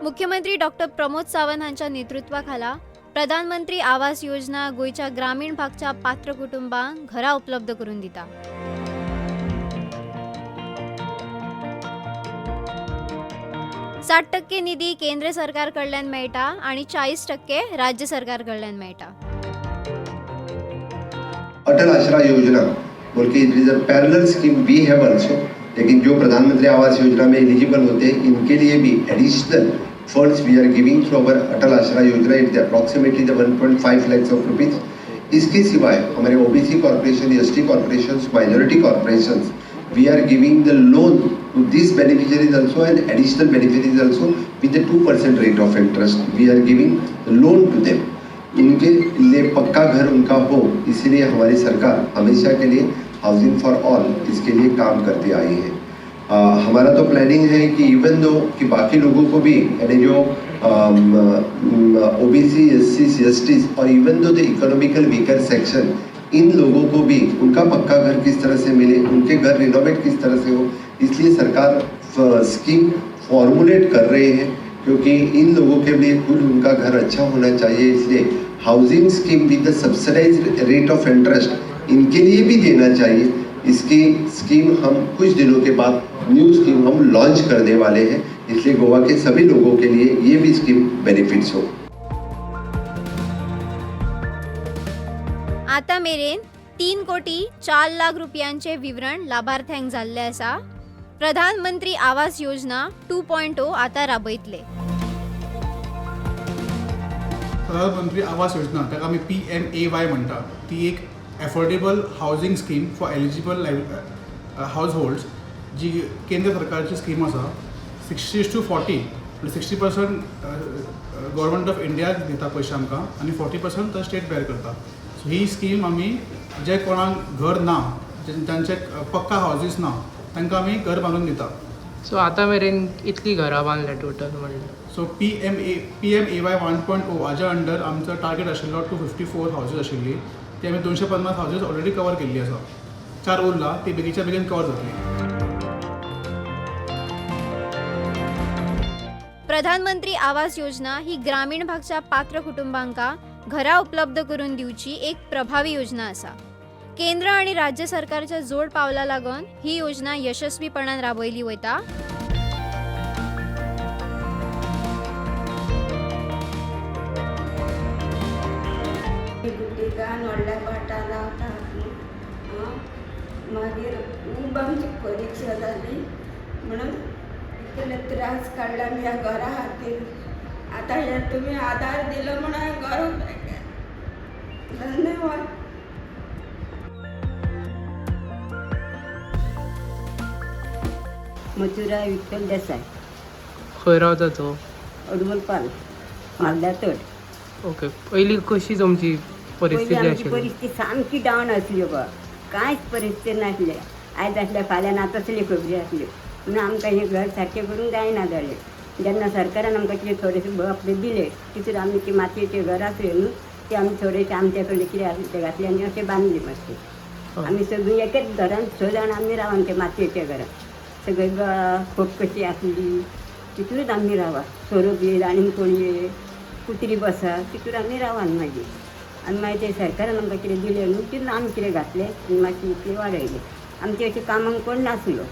मुख्यमंत्री डॉक्टर प्रमोद सावंत हांच्या नेतृत्वाखाला प्रधानमंत्री आवास योजना गोयच्या ग्रामीण भागच्या पात्र कुटुंबांक घरा उपलब्ध करून दिता। 60% निधी केंद्र सरकार कडल्यान मेळटा आणि 40% राज्य सरकार कडल्यान मेळटा। अटल आश्रय योजना बोल के it is a parallel scheme we have also, लेकिन जो प्रधानमंत्री आवास योजना में एलिजिबल होते हैं इनके लिए भी additional funds we are giving through our Atal Ashray Yojana. It approximately 1.5 lakhs of rupees. इसके सिवाय हमारे OBC corporation, ST corporations, minority corporations, we are giving the loan to these beneficiaries also, and additional beneficiaries also with the 2% rate of interest we are giving the loan to them। उनके लिए पक्का घर उनका हो, इसलिए हमारी सरकार हमेशा के लिए हाउसिंग फॉर ऑल इसके लिए काम करती आई है। हमारा तो प्लानिंग है कि इवन दो कि बाकी लोगों को भी यानी जो ओबीसी, एससी, एसटी और even though the economical weaker section, इन लोगों को भी उनका पक्का घर किस तरह से मिले, उनके घर रिनोवेट किस तरह से हो, इसलिए सरकार स्कीम फॉर्मुलेट कर रहे हैं, क्योंकि इन लोगों के लिए खुद उनका घर अच्छा होना चाहिए। इसलिए हाउसिंग स्कीम विद the subsidised rate of interest इनके लिए भी देना चाहिए। इसकी स्कीम हम कुछ दिनों के बाद न्यू स्कीम हम लॉन्च करने वाले हैं, इसलिए गोवा के सभी लोगों के लिए ये भी स्कीम बेनिफिट्स हो। आता मेरेन 3,04,00,000 रुपयांचे विवरण लाभार्थ्यांक जाल्ले आसा। प्रधानमंत्री आवास योजना 2.0 आता राबयतले। प्रधानमंत्री आवास योजना ताका आमी PMAY म्हणटा, ती एक affordable housing scheme for eligible households, जी केंद्र सरकारची स्कीम आसा। 60:40 म्हणजे 60% गव्हर्मेंट ऑफ इंडिया दिता पयशे आमकां आणि 40% तर स्टेट बेर करता। सो ही स्कीम आमी जे कोणाक घर ना, ज्यांचे पक्का हाऊसेस ना, तांकां आमी घर बांदून दिता। सो आता मेरेन इतली घरां बांदल्या टोटल म्हणल्यार? सो PMAY 1.0 हाज्या अंडर आमचो टार्गेट आशिल्लो 254 हाऊसेस आशिल्ली, ती आमी 250 हाऊसेस ऑलरेडी कवर केल्ली आसा। 4 उरला, ती बेगीच्या बेगीन कवर जातली। प्रधानमंत्री आवास योजना ही ग्रामीण भागच्या पात्र कुटुंबांका घरा उपलब्ध करून दिवची एक प्रभावी योजना आसा। केंद्र आणि राज्य सरकारच्या जोड पावला लागून ही योजना यशस्वीपणान राबयली वयता। व्हडल्या पाटा लावता, मागीर खूब आमची परीक्षा जाली म्हणून इतले त्रास काडला ह्या घरा खातीर। आतां हे तुमी आधार दिलो म्हणून घर उबें केलें। धन्यवाद। मथुरा विठ्ठल देसाय, खंय रावता तो? अडमलपाल, म्हालद्या तट। ओके, पयलीं कशी तुमची परिस्थिती आमची आशिल्ली? परिस्थिती सामकी डावन आसली गो, कांयच परिस्थिती नासले। आयज आसल्या फाल्यां ना तसली खबरी आसल्यो, म्हणून आमकां हें घर सारकें करूंक जायना जालें। जेन्ना सरकारान आमकां कितें थोडेशे आपले दिले, तितून आमी ती मातयेचे घर आसले न्हू, ते आमी थोडेशे आमचे कडले कितें आसलें ते घातले आनी अशें बांदले मातशें। आमी सगळीं एकेच घरान 6 जाण आमी रावन ते मातयेच्या घरान, सगळी खोप कशी आसली तितूनच आमी रावा। सोरोप येयला आनी कोण येय, कुत्री बसा, तितून आमी रावान मागीर। आनी मागीर ते सरकारान आमकां कितें दिलें न्हू, तितून आमी कितें घातलें आनी मातशें इतलें वाडयलें। आमचे अशें कामाक कोण नासलो।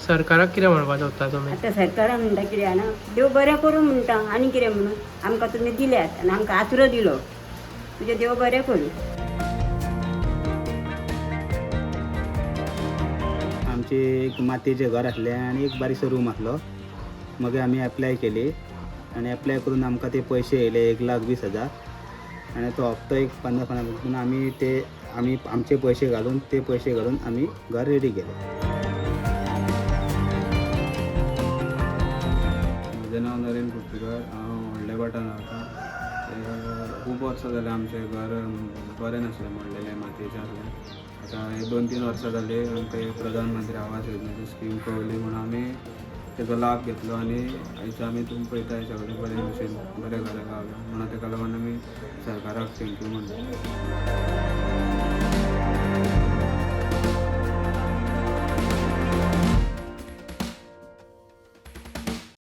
सरकाराक कितें म्हणपाक सोदता तुमी? आतां सरकारान म्हणटा कितें जाणा, देव बरें करूं म्हणटा, आनी कितें म्हणून आमकां तुमी दिल्यात आनी आमकां आसरो दिलो, तुजें देव बरें करूं। आमचे एक मातयेचें घर आसलें आनी एक बारीकसो रूम आसलो। मागीर आमी एप्लाय केली आनी एप्लाय करून आमकां ते पयशे येयले 1,20,000 आनी तो हप्तो एक 50 म्हणून आमी आमचे पयशे घालून ते पयशे घालून आमी घर रेडी केलें। म्हजें नांव नरेन कुट्टीकर, हांव व्हडल्या भाटान रावतां। खूब वर्सां जालें आमचें घर बरें नासलें, मोडलेलें, मातयेचें आसलें। आतां हे 2-3 वर्सां जालीं आमकां प्रधानमंत्री आवास योजनेची स्कीम कळ्ळी म्हणून आमी तेजो लाभ घेतलो आनी आयज आमी तुमी पळयता सगळें बरे भशेन बरे घरा गावले, म्हणून ताका लागून आमी सरकाराक थँक्यू म्हणटा।